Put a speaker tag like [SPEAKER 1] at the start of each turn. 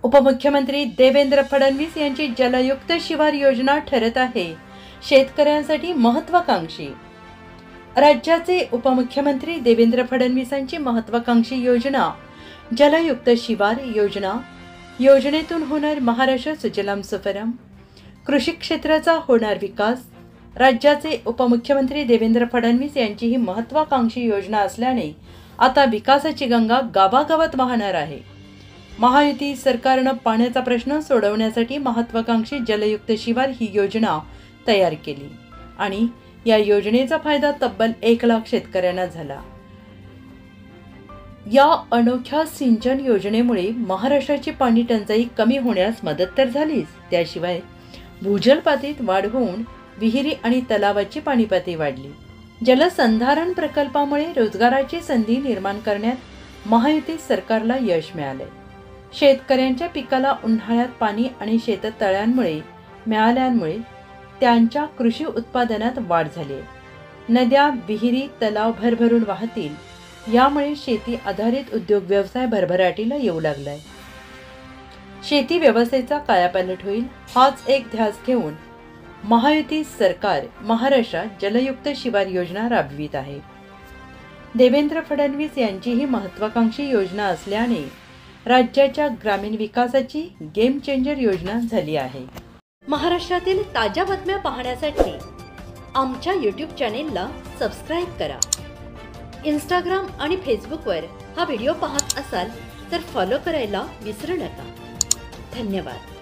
[SPEAKER 1] उपमुख्यमंत्री देवेंद्र फडणवीस यांची जलयुक्त शिवार योजना ठरत आहे शेतकऱ्यांसाठी महत्त्वाकांक्षी। राज्याचे उपमुख्यमंत्री देवेंद्र फडणवीसांची महत्त्वाकांक्षी योजना जलयुक्त शिवार योजनेतून होणार महाराष्ट्र सुजलाम सुफलाम, कृषी क्षेत्राचा होणार विकास। राज्याचे उपमुख्यमंत्री देवेंद्र फडणवीस यांची ही महत्त्वाकांक्षी योजना असल्याने आता विकासाची गंगा गावागावात वाहणार आहे। महायुती सरकारने पाण्याचा प्रश्न सोडवण्यासाठी महत्त्वाकांक्षी जलयुक्त शिवार ही योजना तयार केली आणि या योजनेचा फायदा तब्बल 1 लाख शेतकऱ्यांना झाला। या अनोख्या सिंचन योजनेमुळे महाराष्ट्राची पाणी टंचाई कमी होण्यास मदत तर झालीच, त्याशिवाय भूजलपातळीत वाढ होऊन विहिरी आणि तलावाची पाणीपातळी वाढली। जलसंधारण प्रकल्पामुळे रोजगाराची संधी निर्माण करण्यात महायुती सरकारला यश मिळाले। शेतकऱ्यांच्या पिकाला उन्हाळ्यात पाणी आणि शेततळ्यांमुळे मिळाल्यामुळे त्यांच्या कृषी उत्पादनात वाढ झाली। नद्या, विहिरी, तलाव भरभरून वाहतील, यामुळे शेती आधारित उद्योग व्यवसाय भरभराटीला येऊ लागलाय। शेती व्यवस्थेचा कायापालट होईल, हाच एक ध्यास घेऊन महायुती सरकार महाराष्ट्रात जलयुक्त शिवार योजना राबवित आहे। देवेंद्र फडणवीस यांची ही महत्त्वाकांक्षी योजना असल्याने राज्याच्या ग्रामीण विकासाची गेम चेंजर योजना झाली आहे। महाराष्ट्रातील ताज्या बातम्या पाहण्यासाठी आमच्या YouTube चॅनेलला सबस्क्राइब करा। इंस्टाग्राम आणि फेसबुकवर हा व्हिडिओ पाहत असाल तर फॉलो करायला विसरू नका। धन्यवाद।